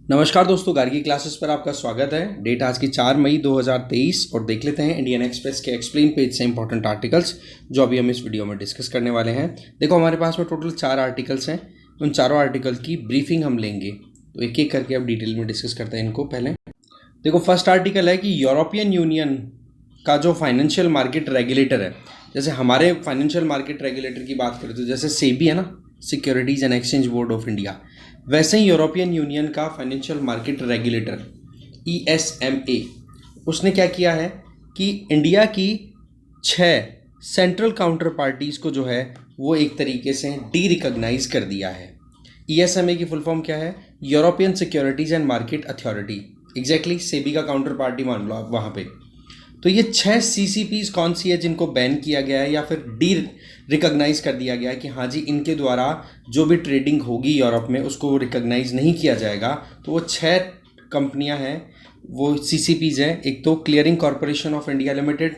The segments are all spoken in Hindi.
नमस्कार दोस्तों, गार्गी क्लासेस पर आपका स्वागत है। डेट आज की 4 मई 2023 और देख लेते हैं इंडियन एक्सप्रेस के एक्सप्लेन पेज से इंपॉर्टेंट आर्टिकल्स जो अभी हम इस वीडियो में डिस्कस करने वाले हैं। देखो, हमारे पास में टोटल 4 आर्टिकल्स हैं। उन चारों आर्टिकल की ब्रीफिंग हम लेंगे, तो एक एक करके अब डिटेल में डिस्कस करते हैं इनको। पहले देखो, फर्स्ट आर्टिकल है कि यूरोपियन यूनियन का जो फाइनेंशियल मार्केट रेगुलेटर है, जैसे हमारे फाइनेंशियल मार्केट रेगुलेटर की बात करें तो जैसे सेबी है ना, securities and exchange board of India, वैसे ही यूरोपियन यूनियन का फाइनेंशियल मार्केट रेगुलेटर ESMA, उसने क्या किया है कि इंडिया की 6 सेंट्रल काउंटर पार्टीज़ को जो है वो एक तरीके से डी रिकॉग्नाइज कर दिया है। ESMA की फुल फॉर्म क्या है? European securities and market authority. Exactly SEBI का काउंटर पार्टी मान लो आप वहाँ पे। तो ये 6 CCPs कौन सी है जिनको बैन किया गया है या फिर डी रिकॉग्नाइज कर दिया गया है कि हाँ जी, इनके द्वारा जो भी ट्रेडिंग होगी यूरोप में उसको रिकॉग्नाइज नहीं किया जाएगा। तो वो 6 कंपनियां हैं, वो CCPs हैं। एक तो clearing corporation of India limited,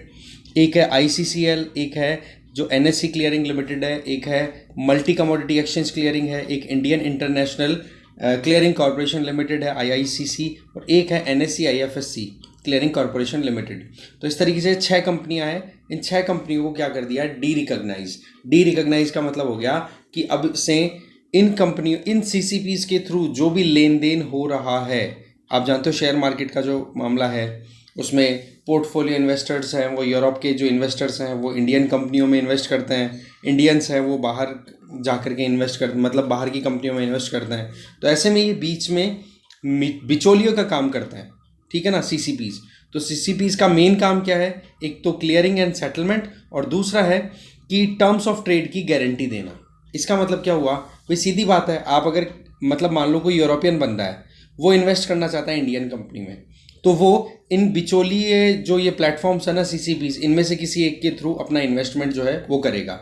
एक है ICCL, एक है जो NSE क्लियरिंग लिमिटेड है, एक है मल्टी कमोडिटी एक्सचेंज क्लियरिंग है, एक Indian international clearing corporation limited है IICC, और एक है NSE IFSC clearing corporation limited. तो इस तरीके से 6 कंपनियां हैं। इन 6 कंपनियों को क्या कर दिया? डी रिकॉग्नाइज का मतलब हो गया कि अब से इन कंपनियों, इन CCPs के थ्रू जो भी लेन देन हो रहा है, आप जानते हो शेयर मार्केट का जो मामला है उसमें पोर्टफोलियो इन्वेस्टर्स हैं, वो यूरोप के जो इन्वेस्टर्स हैं वो इंडियन कंपनियों में इन्वेस्ट करते हैं, इंडियंस हैं वो बाहर जा कर के इन्वेस्ट करते, मतलब बाहर की कंपनियों में इन्वेस्ट करते हैं। तो ऐसे में ये बीच में बिचौलियों का काम करता है, ठीक है ना, CCPs। तो CCPs का मेन काम क्या है? एक तो क्लियरिंग एंड सेटलमेंट, और दूसरा है कि टर्म्स ऑफ ट्रेड की गारंटी देना। इसका मतलब क्या हुआ भाई? सीधी बात है, आप अगर मतलब मान लो कोई यूरोपियन बंदा है, वो इन्वेस्ट करना चाहता है इंडियन कंपनी में, तो वो इन बिचौलिए जो ये प्लेटफॉर्म्स है ना CCPs, इनमें से किसी एक के थ्रू अपना इन्वेस्टमेंट जो है वो करेगा।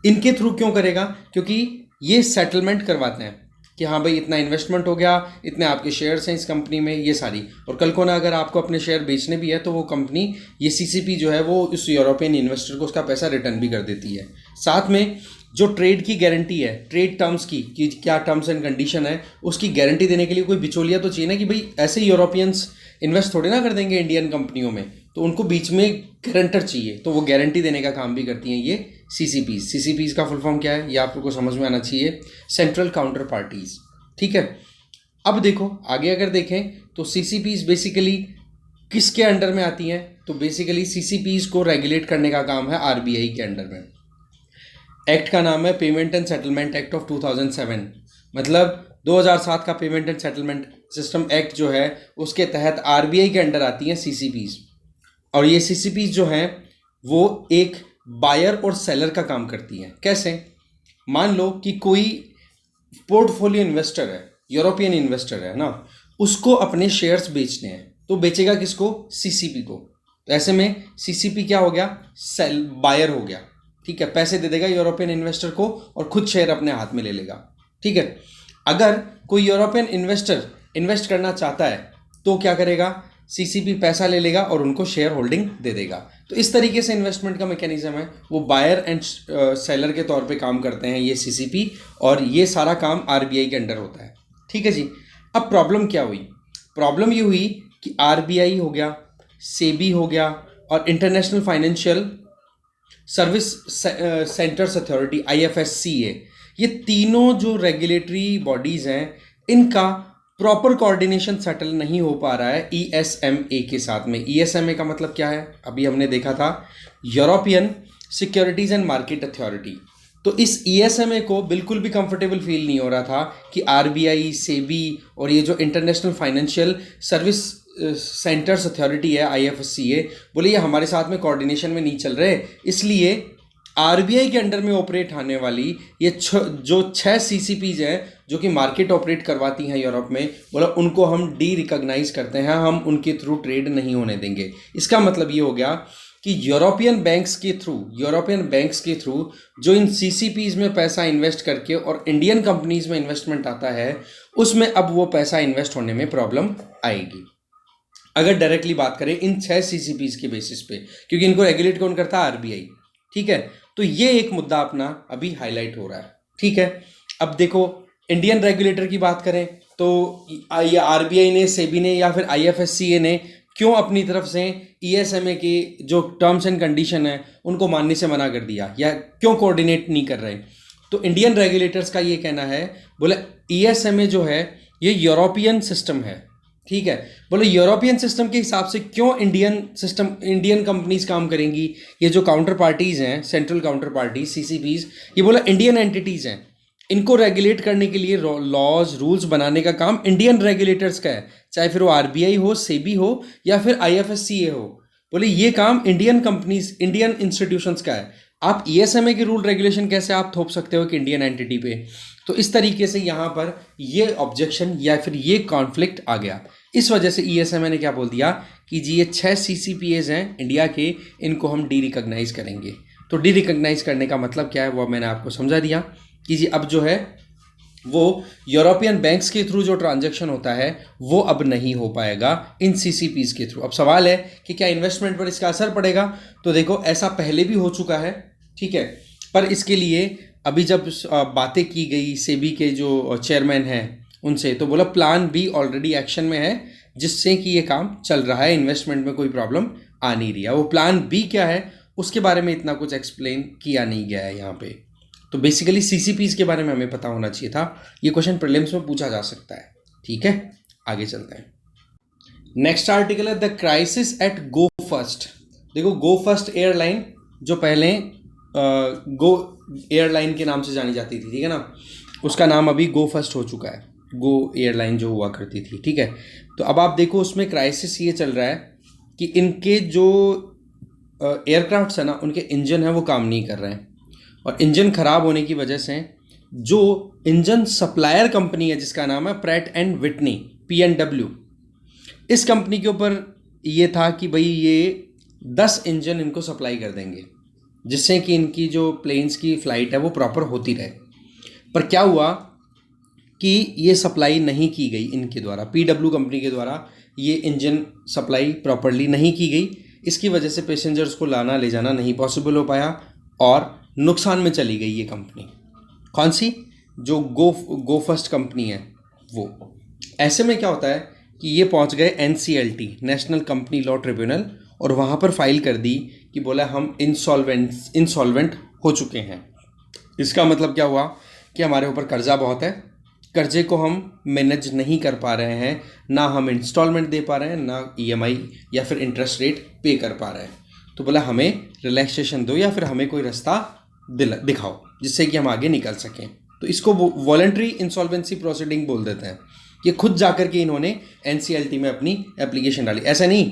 इनके थ्रू क्यों करेगा? क्योंकि ये सेटलमेंट करवाते हैं कि हाँ भाई, इतना इन्वेस्टमेंट हो गया, इतने आपके शेयर्स हैं इस कंपनी में, ये सारी। और कल को ना अगर आपको अपने शेयर बेचने भी है तो वो कंपनी, ये CCP जो है वो उस यूरोपियन इन्वेस्टर को उसका पैसा रिटर्न भी कर देती है। साथ में जो ट्रेड की गारंटी है, ट्रेड टर्म्स की, कि क्या टर्म्स एंड कंडीशन है, उसकी गारंटी देने के लिए कोई बिचौलिया तो चाहिए ना, कि भाई ऐसे यूरोपियंस इन्वेस्ट थोड़े ना कर देंगे इंडियन कंपनियों में, तो उनको बीच में गारंटर चाहिए। तो वो गारंटी देने का काम भी करती हैं ये CCPs का फुल फॉर्म क्या है ये आपको समझ में आना चाहिए, सेंट्रल काउंटर पार्टीज, ठीक है। अब देखो आगे अगर देखें तो CCPs बेसिकली किसके अंडर में आती हैं? तो बेसिकली CCPs को रेगुलेट करने का काम है RBI के अंडर में। एक्ट का नाम है payment and settlement act of 2007, मतलब 2007 का payment and settlement system act जो है उसके तहत RBI के अंडर आती हैं CCPs। और ये CCPs जो हैं वो एक बायर और सेलर का काम करती हैं। कैसे? मान लो कि कोई पोर्टफोलियो इन्वेस्टर है, यूरोपियन इन्वेस्टर है ना, उसको अपने शेयर्स बेचने हैं, तो बेचेगा किसको? CCP को। तो ऐसे में CCP क्या हो गया? बायर हो गया, ठीक है। पैसे दे देगा यूरोपियन इन्वेस्टर को और खुद शेयर अपने हाथ में ले लेगा, ठीक है। अगर कोई यूरोपियन इन्वेस्टर इन्वेस्ट करना चाहता है तो क्या करेगा? CCP पैसा ले लेगा और उनको शेयर होल्डिंग दे देगा। तो इस तरीके से इन्वेस्टमेंट का मैकेनिज्म है, वो बायर एंड सेलर के तौर पे काम करते हैं ये CCP, और ये सारा काम RBI के अंडर होता है, ठीक है जी। अब प्रॉब्लम क्या हुई? प्रॉब्लम ये हुई कि RBI हो गया, सेबी हो गया, और international financial service centres authority IFSCA, ये तीनों जो रेगुलेटरी बॉडीज़ हैं, इनका प्रॉपर कोऑर्डिनेशन सेटल नहीं हो पा रहा है ESMA के साथ में। ESMA का मतलब क्या है? अभी हमने देखा था European securities and market authority. तो इस ESMA को बिल्कुल भी कंफर्टेबल फील नहीं हो रहा था कि RBI, सेबी और ये जो international financial service centres authority है IFSCA, बोले ये हमारे साथ में कोऑर्डिनेशन में नहीं चल रहे, इसलिए RBI के अंडर में ऑपरेट आने वाली ये जो 6 CCPs हैं जो कि मार्केट ऑपरेट करवाती हैं यूरोप में, बोला उनको हम डी रिकॉग्नाइज करते हैं, हम उनके थ्रू ट्रेड नहीं होने देंगे। इसका मतलब ये हो गया कि यूरोपियन बैंक्स के थ्रू जो इन CCPs में पैसा इन्वेस्ट करके और इंडियन कंपनीज में इन्वेस्टमेंट आता है, उसमें अब वो पैसा इन्वेस्ट होने में प्रॉब्लम आएगी। अगर डायरेक्टली बात करें इन 6 CCPs के बेसिस पे, क्योंकि इनको रेगुलेट कौन करता है? RBI, ठीक है। तो ये एक मुद्दा अपना अभी हाईलाइट हो रहा है, ठीक है। अब देखो इंडियन रेगुलेटर की बात करें तो ये आरबीआई ने, सेबी ने या फिर आईएफएससीए ने क्यों अपनी तरफ से ईएसएमए की जो टर्म्स एंड कंडीशन है उनको मानने से मना कर दिया, या क्यों कोऑर्डिनेट नहीं कर रहे? तो इंडियन रेगुलेटर्स का ये कहना है, बोले ईएसएमए जो है ये यूरोपियन सिस्टम है, ठीक है। बोले यूरोपियन सिस्टम के हिसाब से क्यों इंडियन कंपनीज काम करेंगी? ये जो काउंटर पार्टीज हैं, सेंट्रल काउंटर पार्टीज सीसीपीज, ये बोला इंडियन एंटिटीज हैं, इनको रेगुलेट करने के लिए लॉज रूल्स बनाने का काम इंडियन रेगुलेटर्स का है, चाहे फिर वो आरबीआई हो, सेबी हो या फिर आईएफएससीए हो। बोले ये काम इंडियन कंपनीज, इंडियन इंस्टीट्यूशंस का है। आप ईएसएमए के रूल रेगुलेशन कैसे आप थोप सकते हो कि इंडियन एंटिटी पे? तो इस तरीके से यहाँ पर ये ऑब्जेक्शन या फिर ये कॉन्फ्लिक्ट आ गया। इस वजह से ईएसएमए ने क्या बोल दिया कि जी ये 6 सीसीपीएज हैं इंडिया के, इनको हम डी रिकॉग्नाइज करेंगे। तो डी रिकॉग्नाइज करने का मतलब क्या है वो मैंने आपको समझा दिया कि जी अब जो है वो यूरोपियन बैंक्स के थ्रू जो ट्रांजैक्शन होता है वो अब नहीं हो पाएगा इन सीसीपीज के थ्रू। अब सवाल है कि क्या इन्वेस्टमेंट पर इसका असर पड़ेगा? तो देखो ऐसा पहले भी हो चुका है, ठीक है, पर इसके लिए अभी जब बातें की गई सेबी के जो चेयरमैन हैं उनसे, तो बोला प्लान बी ऑलरेडी एक्शन में है, जिससे कि ये काम चल रहा है, इन्वेस्टमेंट में कोई प्रॉब्लम आ नहीं रही है। वो प्लान बी क्या है उसके बारे में इतना कुछ एक्सप्लेन किया नहीं गया है यहाँ पे। तो बेसिकली सीसीपीज के बारे में हमें पता होना चाहिए था। ये क्वेश्चन प्रीलिम्स में पूछा जा सकता है, ठीक है। आगे चलते हैं। नेक्स्ट आर्टिकल है the crisis at Go First. देखो गो फर्स्ट एयरलाइन जो पहले गो एयरलाइन के नाम से जानी जाती थी, ठीक है ना, उसका नाम अभी गो फर्स्ट हो चुका है, गो एयरलाइन जो हुआ करती थी, ठीक है। तो अब आप देखो उसमें क्राइसिस ये चल रहा है कि इनके जो एयरक्राफ्ट्स है ना, उनके इंजन है वो काम नहीं कर रहे हैं, और इंजन ख़राब होने की वजह से जो इंजन सप्लायर कंपनी है जिसका नाम है प्रैट एंड विटनी P&W, इस कंपनी के ऊपर ये था कि भाई ये 10 इंजन इनको सप्लाई कर देंगे जिससे कि इनकी जो प्लेन्स की फ़्लाइट है वो प्रॉपर होती रहे। पर क्या हुआ कि ये सप्लाई नहीं की गई इनके द्वारा, PW कंपनी के द्वारा ये इंजन सप्लाई प्रॉपरली नहीं की गई। इसकी वजह से पैसेंजर्स को लाना ले जाना नहीं पॉसिबल हो पाया और नुकसान में चली गई ये कंपनी। कौन सी? जो गो फर्स्ट कंपनी है वो। ऐसे में क्या होता है कि ये पहुंच गए NCLT, national company law tribunal, और वहाँ पर फाइल कर दी कि बोला हम इंसॉल्वेंट हो चुके हैं। इसका मतलब क्या हुआ कि हमारे ऊपर कर्जा बहुत है, कर्जे को हम मैनेज नहीं कर पा रहे हैं, ना हम इंस्टॉलमेंट दे पा रहे हैं, ना EMI या फिर इंटरेस्ट रेट पे कर पा रहे हैं। तो बोला हमें रिलैक्सेशन दो या फिर हमें कोई रास्ता दिखाओ जिससे कि हम आगे निकल सकें। तो इसको वॉलंटरी इंसॉल्वेंसी प्रोसीडिंग बोल देते हैं। ये खुद जाकर के इन्होंने NCLT में अपनी एप्लीकेशन डाली। ऐसा नहीं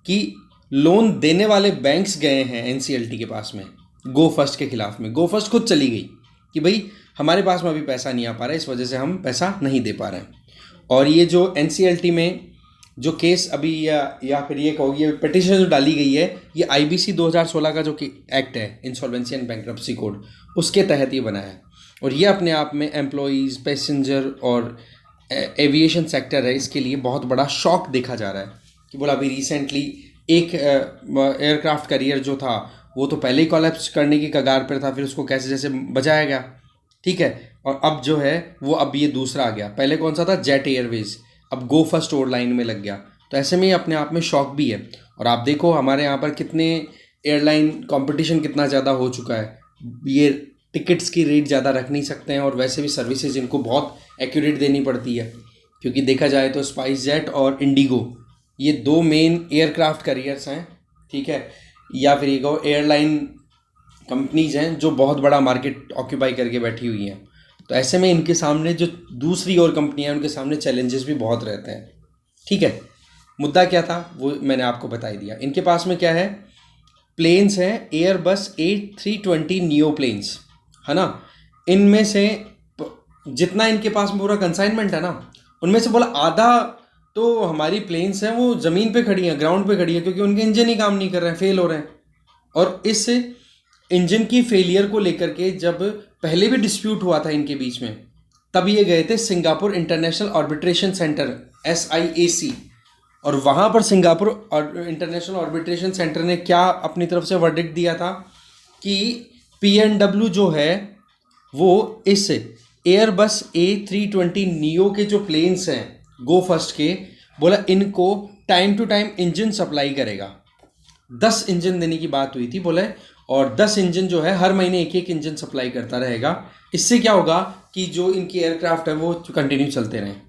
कि लोन देने वाले बैंक्स गए हैं NCLT के पास में गो फर्स्ट के खिलाफ में, गो फर्स्ट खुद चली गई कि भाई हमारे पास में अभी पैसा नहीं आ पा रहा है, इस वजह से हम पैसा नहीं दे पा रहे हैं। और ये जो NCLT में जो केस अभी या फिर ये कहोगे ये पिटीशन जो डाली गई है, ये IBC 2016 का जो एक्ट है, इंसॉल्वेंसी एंड बैंक्रप्सी कोड, उसके तहत ये बना है। और ये अपने आप में एम्प्लॉयज़, पैसेंजर और एविएशन सेक्टर है, इसके लिए बहुत बड़ा शॉक देखा जा रहा है कि बोला अभी रिसेंटली एक एयरक्राफ्ट कैरियर जो था वो तो पहले ही कोलैप्स करने की कगार पर था, फिर उसको कैसे जैसे बचाया गया, ठीक है। और अब जो है वो अब ये दूसरा आ गया। पहले कौन सा था? जेट एयरवेज, अब गो फर्स्ट और लाइन में लग गया। तो ऐसे में ये अपने आप में शॉक भी है। और आप देखो हमारे यहाँ पर कितने एयरलाइन कंपटीशन कितना ज़्यादा हो चुका है, ये टिकट्स की रेट ज़्यादा रख नहीं सकते हैं, और वैसे भी सर्विसेज इनको बहुत एक्यूरेट देनी पड़ती है, क्योंकि देखा जाए तो स्पाइस जेट और इंडिगो ये 2 मेन एयरक्राफ्ट कैरियर्स हैं, ठीक है, या फिर ये कहो एयरलाइन कंपनीज हैं जो बहुत बड़ा मार्केट ऑक्यूपाई करके बैठी हुई हैं। तो ऐसे में इनके सामने जो दूसरी और कंपनियां हैं उनके सामने चैलेंजेस भी बहुत रहते हैं, ठीक है। मुद्दा क्या था वो मैंने आपको बता ही दिया। इनके पास में क्या है? प्लेन्स हैं एयरबस A320 नियो प्लेन्स, है ना। इनमें से जितना इनके पास में पूरा कंसाइनमेंट है ना, उनमें से बोला आधा तो हमारी प्लेन्स हैं वो ज़मीन पे खड़ी हैं, ग्राउंड पे खड़ी है, क्योंकि उनके इंजन ही काम नहीं कर रहे हैं, फेल हो रहे हैं। और इस इंजन की फेलियर को लेकर के जब पहले भी डिस्प्यूट हुआ था इनके बीच में, तब ये गए थे Singapore international arbitration centre SIAC, और वहाँ पर सिंगापुर इंटरनेशनल आर्बिट्रेशन सेंटर ने क्या अपनी तरफ से वर्डिक्ट दिया था कि P&W जो है वो इस एयरबस A320 के जो प्लेन्स हैं गो फर्स्ट के, बोला इनको time to time engine supply करेगा। 10 इंजन देने की बात हुई थी बोले, और 10 इंजन जो है हर महीने एक एक इंजन सप्लाई करता रहेगा। इससे क्या होगा कि जो इनकी एयरक्राफ्ट है वो कंटिन्यू चलते रहें।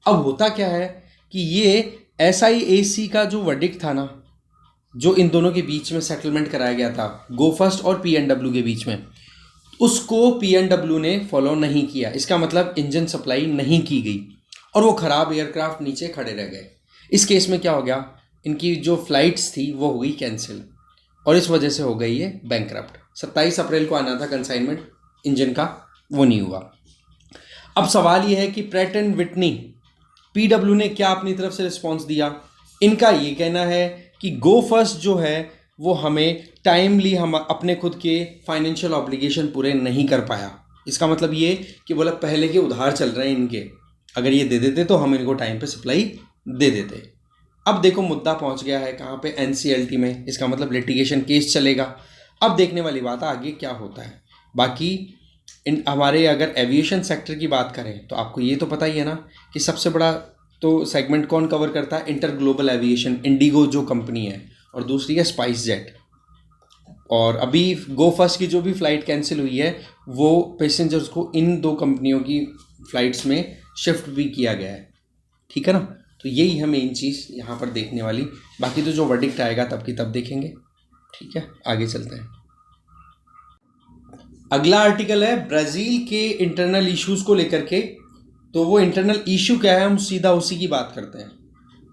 अब होता क्या है कि ये SIAC का जो वर्डिक्ट था ना, जो इन दोनों के बीच में सेटलमेंट कराया गया था गो फर्स्ट और P&W के बीच में, उसको P&W ने फॉलो नहीं किया। इसका मतलब इंजन सप्लाई नहीं की गई और वो ख़राब एयरक्राफ्ट नीचे खड़े रह गए। इस केस में क्या हो गया, इनकी जो फ्लाइट्स थी वो हो गई कैंसिल और इस वजह से हो गई ये बैंकरप्ट। 27 अप्रैल को आना था कंसाइनमेंट इंजन का, वो नहीं हुआ। अब सवाल ये है कि प्रैट एंड विटनी PW ने क्या अपनी तरफ से रिस्पॉन्स दिया। इनका ये कहना है कि गो फर्स्ट जो है वो हमें टाइमली हम अपने खुद के फाइनेंशियल ऑब्लिगेशन पूरे नहीं कर पाया। इसका मतलब ये कि बोला पहले के उधार चल रहे हैं इनके, अगर ये दे देते तो हम इनको टाइम पे सप्लाई दे देते। अब देखो मुद्दा पहुंच गया है कहाँ पे, NCLT में। इसका मतलब लिटिगेशन केस चलेगा। अब देखने वाली बात है आगे क्या होता है। बाकी हमारे अगर एविएशन सेक्टर की बात करें तो आपको ये तो पता ही है ना कि सबसे बड़ा तो सेगमेंट कौन कवर करता है, इंटर ग्लोबल एविएशन, इंडिगो जो कंपनी है, और दूसरी है स्पाइस जेट। और अभी गो फर्स्ट की जो भी फ़्लाइट कैंसिल हुई है वो पैसेंजर्स को इन दो कंपनियों की फ़्लाइट्स में शिफ्ट भी किया गया है। ठीक है ना, तो यही है मेन चीज़ यहाँ पर देखने वाली। बाकी तो जो वर्डिक्ट आएगा तब की तब देखेंगे। ठीक है, आगे चलते हैं। अगला आर्टिकल है ब्राज़ील के इंटरनल इश्यूज़ को लेकर के। तो वो इंटरनल इशू क्या है, हम सीधा उसी की बात करते हैं।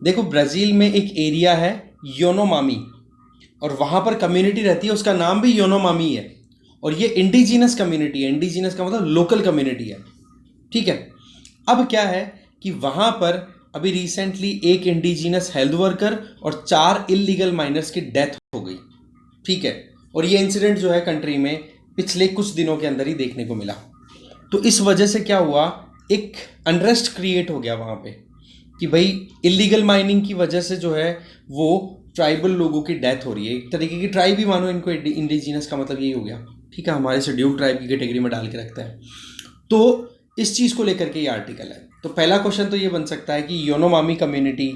देखो ब्राज़ील में एक एरिया है योनोमामी, और वहाँ पर कम्युनिटी रहती है, उसका नाम भी योनोमामी है, और ये इंडिजिनस कम्युनिटी है। इंडिजिनस का मतलब लोकल कम्युनिटी है। ठीक है, अब क्या है कि वहाँ पर अभी रिसेंटली एक इंडिजिनस हेल्थ वर्कर और 4 इलीगल माइनर्स की डेथ हो गई। ठीक है, और ये इंसिडेंट जो है कंट्री में पिछले कुछ दिनों के अंदर ही देखने को मिला। तो इस वजह से क्या हुआ, एक अनरेस्ट क्रिएट हो गया वहाँ पे कि भाई इलीगल माइनिंग की वजह से जो है वो ट्राइबल लोगों की डेथ हो रही है। एक तरीके की ट्राइब ही मानो इनको, इंडिजिनस का मतलब यही हो गया। ठीक है, हमारे शेड्यूल ट्राइब की कैटेगरी में डाल के रखता है। तो इस चीज़ को लेकर के ये आर्टिकल है। तो पहला क्वेश्चन तो ये बन सकता है कि योनोमामी कम्युनिटी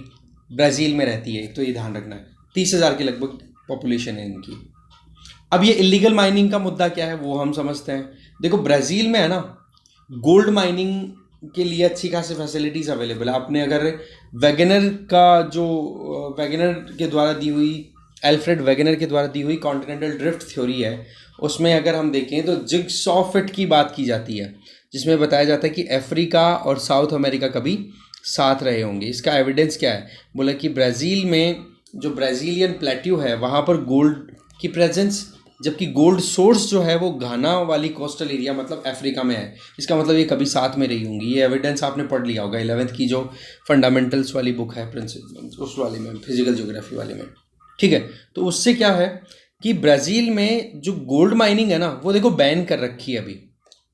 ब्राज़ील में रहती है, तो ये ध्यान रखना है, 30,000 के लगभग पॉपुलेशन है इनकी। अब ये इलीगल माइनिंग का मुद्दा क्या है वो हम समझते हैं। देखो ब्राज़ील में है ना, गोल्ड माइनिंग के लिए अच्छी खासी फैसिलिटीज़ अवेलेबल है। आपने अगर वैगनर का जो वैगनर के द्वारा दी हुई, एल्फ्रेड वैगनर के द्वारा दी हुई कॉन्टिनेंटल ड्रिफ्ट थ्योरी है, उसमें अगर हम देखें तो जिगसॉ फिट की बात की जाती है, जिसमें बताया जाता है कि अफ्रीका और साउथ अमेरिका कभी साथ रहे होंगे। इसका एविडेंस क्या है, बोला कि ब्राज़ील में जो ब्राज़ीलियन प्लेट्यू है वहाँ पर गोल्ड की प्रेजेंस, जबकि गोल्ड सोर्स जो है वो घाना वाली कोस्टल एरिया मतलब अफ्रीका में है। इसका मतलब ये कभी साथ में रही होंगी। ये एविडेंस आपने पढ़ लिया होगा 11th की जो फंडामेंटल्स वाली बुक है, प्रिंसिपल उस वाली में, फिजिकल ज्योग्राफी वाले में। ठीक है, तो उससे क्या है कि ब्राज़ील में जो गोल्ड माइनिंग है ना वो देखो बैन कर रखी है अभी।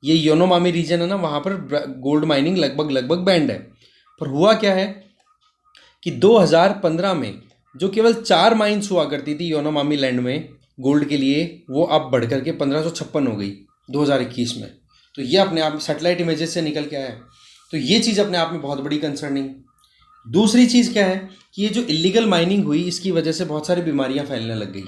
ये योनोमामी रीजन है ना, वहाँ पर गोल्ड माइनिंग लगभग बैंड है। पर हुआ क्या है कि 2015 में जो केवल 4 माइंस हुआ करती थी योनोमामी लैंड में गोल्ड के लिए, वो अब बढ़ करके 1556 हो गई 2021 में। तो ये अपने आप सैटेलाइट इमेजेस से निकल के आया है। तो ये चीज़ अपने आप में बहुत बड़ी कंसर्निंग। दूसरी चीज़ क्या है कि ये जो इलीगल माइनिंग हुई इसकी वजह से बहुत सारी बीमारियां फैलने लग गई,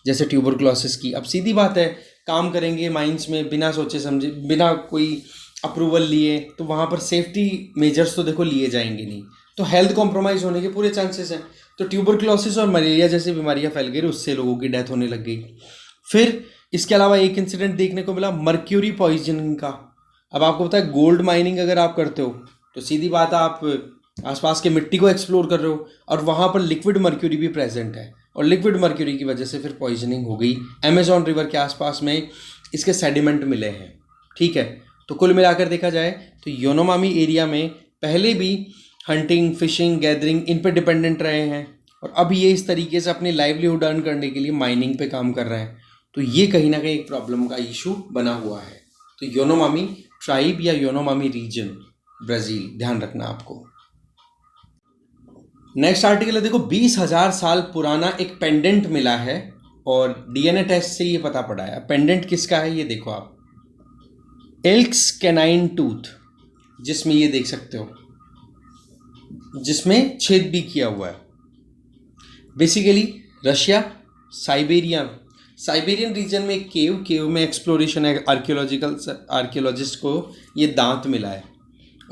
जैसे ट्यूबरक्लोसिस की। अब सीधी बात है, काम करेंगे माइंस में बिना सोचे समझे, बिना कोई अप्रूवल लिए, तो वहाँ पर सेफ्टी मेजर्स तो देखो लिए जाएंगे नहीं, तो हेल्थ कॉम्प्रोमाइज़ होने के पूरे चांसेस हैं। तो ट्यूबरक्लोसिस और मलेरिया जैसी बीमारियां फैल गई, उससे लोगों की डेथ होने लग गई। फिर इसके अलावा एक इंसिडेंट देखने को मिला मर्क्यूरी पॉइजनिंग का। अब आपको पता है गोल्ड माइनिंग अगर आप करते हो तो सीधी बात है आप आसपास के मिट्टी को एक्सप्लोर कर रहे हो, और वहाँ पर लिक्विड मर्क्यूरी भी प्रेजेंट है, और लिक्विड मर्क्यूरी की वजह से फिर पॉइजनिंग हो गई। अमेजॉन रिवर के आसपास में इसके सेडिमेंट मिले हैं। ठीक है, तो कुल मिलाकर देखा जाए तो योनोमामी एरिया में पहले भी हंटिंग, फिशिंग, गैदरिंग इन पे डिपेंडेंट रहे हैं, और अब ये इस तरीके से अपनी लाइवलीहुड अर्न करने के लिए माइनिंग पे काम कर रहे हैं। तो ये कहीं ना कहीं एक प्रॉब्लम का इशू बना हुआ है। तो योनोमामी ट्राइब या योनोमामी रीजन ब्राज़ील, ध्यान रखना आपको। नेक्स्ट आर्टिकल है, देखो 20,000 साल पुराना एक पेंडेंट मिला है, और DNA टेस्ट से ये पता पड़ा है। पेंडेंट किसका है ये देखो आप, एल्क्स कैनाइन टूथ, जिसमें ये देख सकते हो, जिसमें छेद भी किया हुआ है। बेसिकली रशिया, साइबेरियन रीजन में एक केव में एक्सप्लोरेशन है, आर्कियोलॉजिस्ट को ये दांत मिला है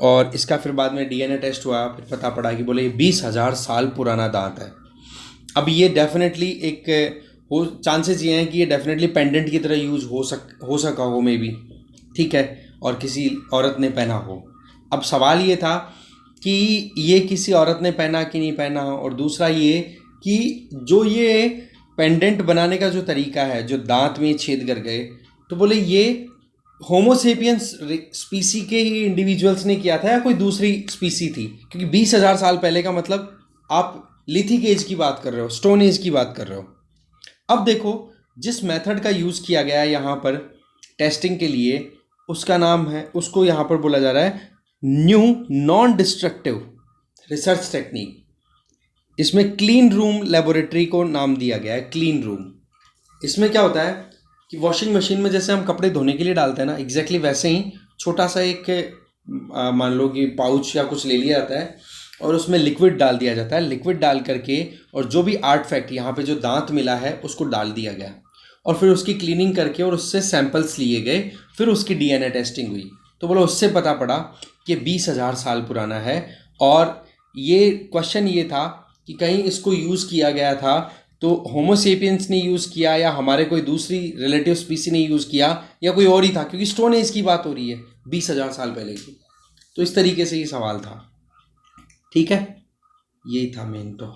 और इसका फिर बाद में डीएनए टेस्ट हुआ, फिर पता पड़ा कि बोले 20,000 साल पुराना दांत है। अब ये डेफिनेटली एक हो चांसेस ये हैं कि ये डेफिनेटली पेंडेंट की तरह यूज हो सका हो मे बी, ठीक है, और किसी औरत ने पहना हो। अब सवाल ये था कि ये किसी औरत ने पहना कि नहीं पहना, और दूसरा ये कि जो ये पेंडेंट बनाने का जो तरीका है, जो दांत में छेद कर गए, तो बोले ये होमोसेपियंस स्पीसी के ही इंडिविजुअल्स ने किया था या कोई दूसरी स्पीसी थी, क्योंकि 20,000 साल पहले का मतलब आप लिथिक एज की बात कर रहे हो, स्टोन एज की बात कर रहे हो। अब देखो जिस मेथड का यूज़ किया गया है यहाँ पर टेस्टिंग के लिए, उसका नाम है, उसको यहाँ पर बोला जा रहा है new non destructive research technique. इसमें क्लीन रूम लेबोरेटरी को नाम दिया गया है, क्लीन रूम। इसमें क्या होता है कि वॉशिंग मशीन में जैसे हम कपड़े धोने के लिए डालते हैं ना, एग्जैक्टली वैसे ही छोटा सा एक मान लो कि पाउच या कुछ ले लिया जाता है और उसमें लिक्विड डाल दिया जाता है। लिक्विड डाल करके और जो भी आर्टफैक्ट यहाँ पे जो दांत मिला है उसको डाल दिया गया और फिर उसकी क्लीनिंग करके और उससे सैंपल्स लिए गए, फिर उसकी डीएनए टेस्टिंग हुई। तो बोलो उससे पता पड़ा कि 20,000 साल पुराना है। और ये क्वेश्चन ये था कि कहीं इसको यूज़ किया गया था तो होमोसेपियंस ने यूज़ किया या हमारे कोई दूसरी रिलेटिव स्पीसी ने यूज़ किया या कोई और ही था, क्योंकि स्टोन एज की बात हो रही है 20,000 साल पहले की। तो इस तरीके से ये सवाल था, ठीक है। यही था मेन तो,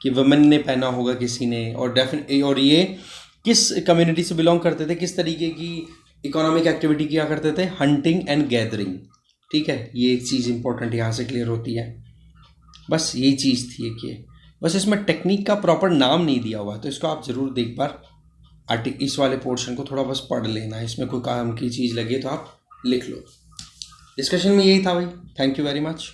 कि वुमेन ने पहना होगा किसी ने, और ये किस कम्युनिटी से बिलोंग करते थे, किस तरीके की इकोनॉमिक एक्टिविटी किया करते थे, हंटिंग एंड गैदरिंग, ठीक है। ये एक चीज़ इंपॉर्टेंट यहाँ से क्लियर होती है। बस यही चीज़ थी कि बस इसमें टेक्निक का प्रॉपर नाम नहीं दिया हुआ, तो इसको आप ज़रूर एक बार इस वाले पोर्शन को थोड़ा बस पढ़ लेना। इसमें कोई काम की चीज़ लगे तो आप लिख लो। डिस्कशन में यही था भाई। Thank you very much.